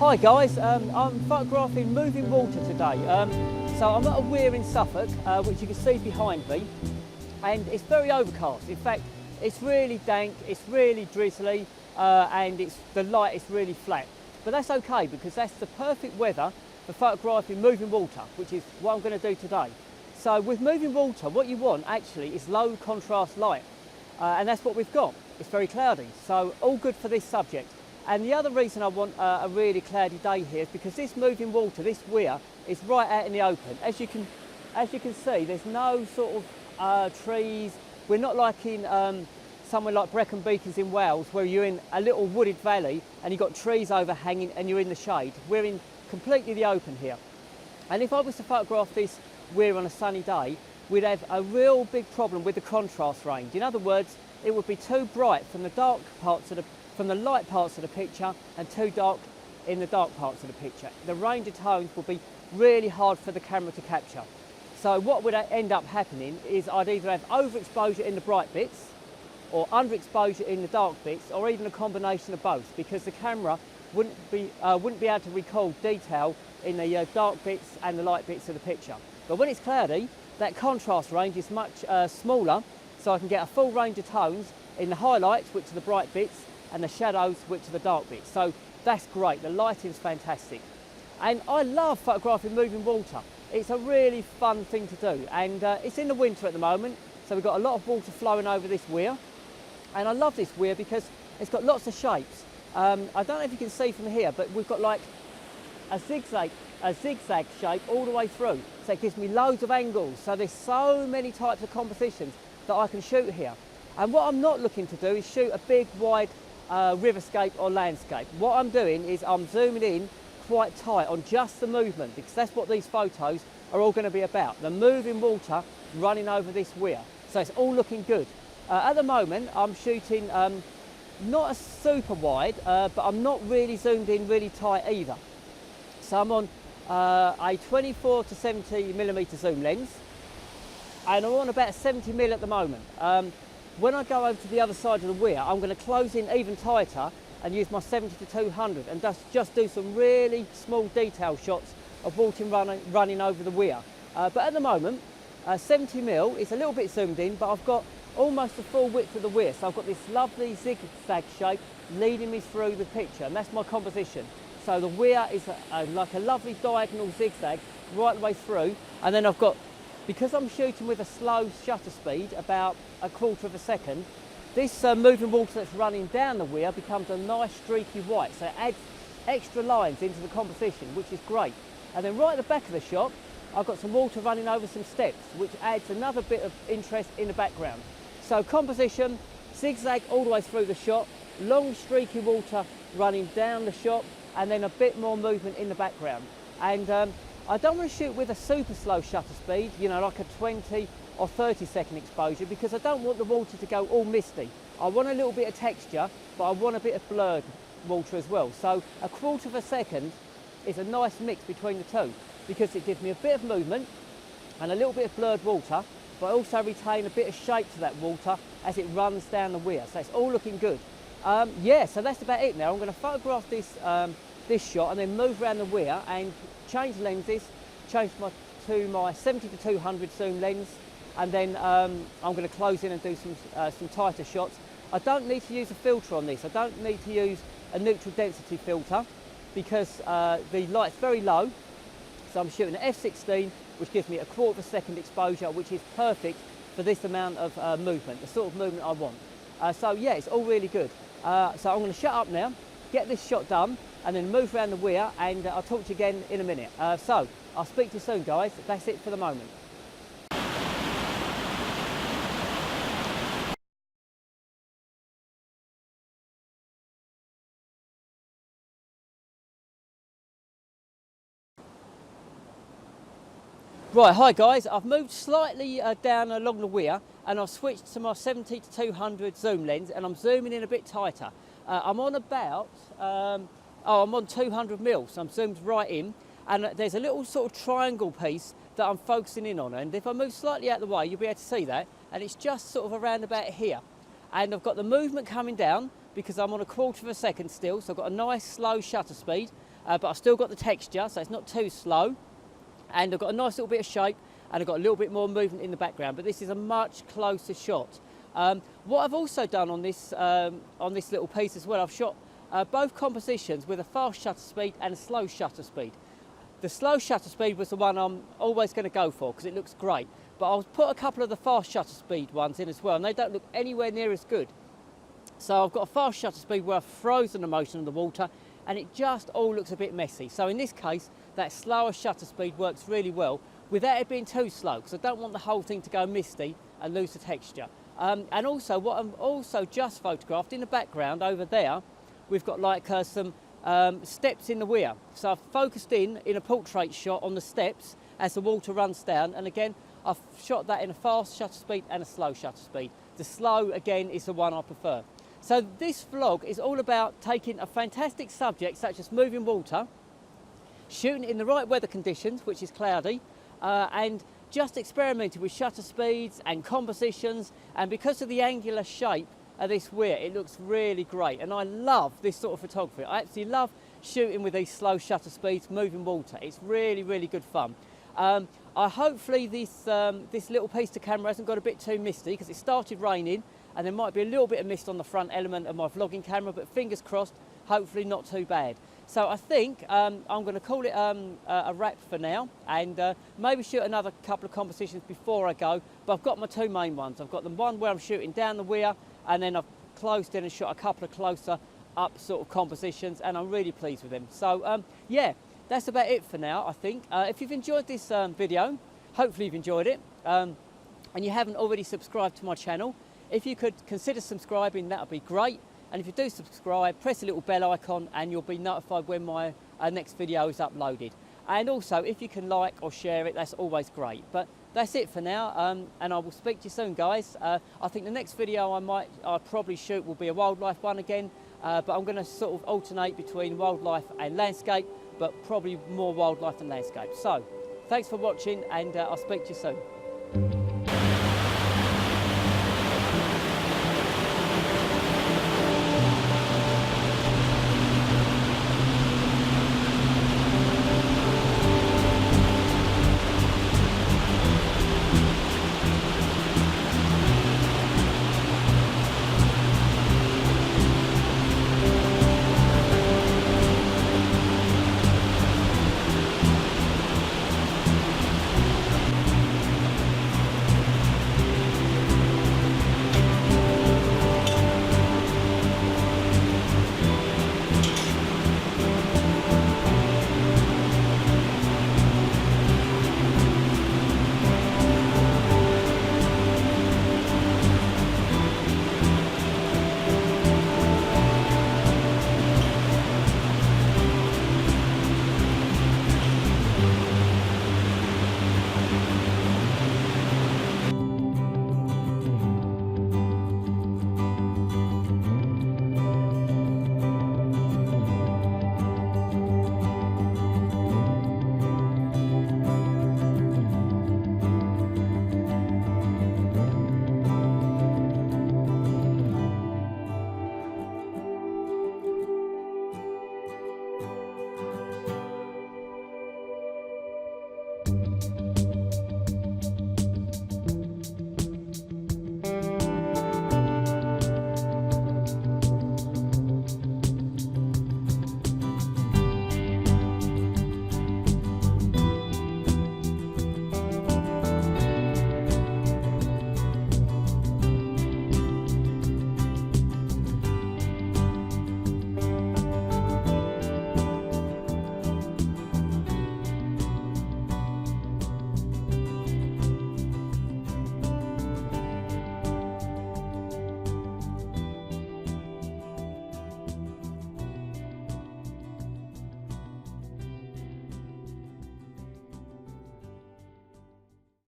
Hi guys, I'm photographing moving water today. So I'm at a weir in Suffolk, which you can see behind me, and it's very overcast. In fact, it's really dank, it's really drizzly, and the light is really flat. But that's okay because that's the perfect weather for photographing moving water, which is what I'm going to do today. So with moving water, what you want actually is low contrast light, and that's what we've got. It's very cloudy, so all good for this subject. And the other reason I want a really cloudy day here is because this moving water, this weir, is right out in the open. As you can see, there's no sort of trees. We're not like in somewhere like Brecon Beacons in Wales, where you're in a little wooded valley and you've got trees overhanging and you're in the shade. We're in completely the open here. And if I was to photograph this weir on a sunny day, we'd have a real big problem with the contrast range. In other words, it would be too bright from the light parts of the picture and too dark in the dark parts of the picture. The range of tones will be really hard for the camera to capture. So what would end up happening is I'd either have overexposure in the bright bits or underexposure in the dark bits, or even a combination of both, because the camera wouldn't be able to record detail in the dark bits and the light bits of the picture. But when it's cloudy, that contrast range is much smaller, so I can get a full range of tones in the highlights, which are the bright bits, and the shadows, which are the dark bits. So that's great, the lighting's fantastic. And I love photographing moving water. It's a really fun thing to do, and it's in the winter at the moment, so we've got a lot of water flowing over this weir. And I love this weir because it's got lots of shapes. I don't know if you can see from here, but we've got like a zigzag shape all the way through. So it gives me loads of angles. So there's so many types of compositions that I can shoot here. And what I'm not looking to do is shoot a big, wide riverscape or landscape. What I'm doing is I'm zooming in quite tight on just the movement, because that's what these photos are all going to be about, the moving water running over this weir. So it's all looking good. At the moment I'm shooting not a super wide, but I'm not really zoomed in really tight either. So I'm on a 24 to 70mm zoom lens, and I'm on about 70mm at the moment. When I go over to the other side of the weir, I'm going to close in even tighter and use my 70 to 200 and just do some really small detail shots of water running over the weir. But at the moment, 70mm is a little bit zoomed in, but I've got almost the full width of the weir. So I've got this lovely zigzag shape leading me through the picture, and that's my composition. So the weir is like a lovely diagonal zigzag right the way through, and then I've got, because I'm shooting with a slow shutter speed, about a quarter of a second, this moving water that's running down the weir becomes a nice streaky white, so it adds extra lines into the composition, which is great. And then right at the back of the shot, I've got some water running over some steps, which adds another bit of interest in the background. So composition, zigzag all the way through the shot, long streaky water running down the shot, and then a bit more movement in the background. And I don't want to shoot with a super slow shutter speed, you know, like a 20 or 30-second exposure, because I don't want the water to go all misty. I want a little bit of texture, but I want a bit of blurred water as well. So a quarter of a second is a nice mix between the two, because it gives me a bit of movement and a little bit of blurred water, but I also retain a bit of shape to that water as it runs down the weir. So it's all looking good. Yeah, so that's about it now. I'm going to photograph this shot and then move around the weir and change lenses, change to my 70 to 200 zoom lens, and then I'm going to close in and do some tighter shots. I don't need to use a filter on this. I don't need to use a neutral density filter because the light's very low. So I'm shooting at f16, which gives me a quarter of a second exposure, which is perfect for this amount of movement, the sort of movement I want. So yeah, it's all really good. So I'm going to shut up now, get this shot done, and then move around the weir, and I'll talk to you again in a minute. So I'll speak to you soon, guys. That's it for the moment. Right, hi guys, I've moved slightly down along the weir, and I've switched to my 70 to 200 zoom lens, and I'm zooming in a bit tighter. I'm on about, I'm on 200mm, so I'm zoomed right in, and there's a little sort of triangle piece that I'm focusing in on, and if I move slightly out of the way, you'll be able to see that, and it's just sort of around about here. And I've got the movement coming down because I'm on a quarter of a second still, so I've got a nice slow shutter speed, but I've still got the texture, so it's not too slow. And I've got a nice little bit of shape, and I've got a little bit more movement in the background, but this is a much closer shot. What I've also done on this little piece as well, I've shot both compositions with a fast shutter speed and a slow shutter speed. The slow shutter speed was the one I'm always going to go for because it looks great, but I'll put a couple of the fast shutter speed ones in as well, and they don't look anywhere near as good. So I've got a fast shutter speed where I've frozen the motion of the water, and it just all looks a bit messy. So in this case, that slower shutter speed works really well without it being too slow, because I don't want the whole thing to go misty and lose the texture. And also, what I've also just photographed in the background over there, we've got like some steps in the weir. So I've focused in a portrait shot on the steps as the water runs down, and again I've shot that in a fast shutter speed and a slow shutter speed. The slow again is the one I prefer. So this vlog is all about taking a fantastic subject such as moving water, shooting it in the right weather conditions, which is cloudy, and just experimenting with shutter speeds and compositions, and because of the angular shape of this weir, it looks really great, and I love this sort of photography. I absolutely love shooting with these slow shutter speeds, moving water. It's really, really good fun. Hopefully this little piece to camera hasn't got a bit too misty, because it started raining and there might be a little bit of mist on the front element of my vlogging camera, but fingers crossed, hopefully not too bad. So I think I'm going to call it a wrap for now, and maybe shoot another couple of compositions before I go, but I've got my two main ones. I've got the one where I'm shooting down the weir, and then I've closed in and shot a couple of closer up sort of compositions, and I'm really pleased with them. So yeah, that's about it for now, I think. If you've enjoyed this video, hopefully you've enjoyed it, and you haven't already subscribed to my channel, if you could consider subscribing, that would be great. And if you do subscribe, press the little bell icon and you'll be notified when my next video is uploaded. And also, if you can like or share it, that's always great. But that's it for now, and I will speak to you soon, guys. I think the next video I'll probably shoot will be a wildlife one again, but I'm going to sort of alternate between wildlife and landscape, but probably more wildlife than landscape. So, thanks for watching, and I'll speak to you soon.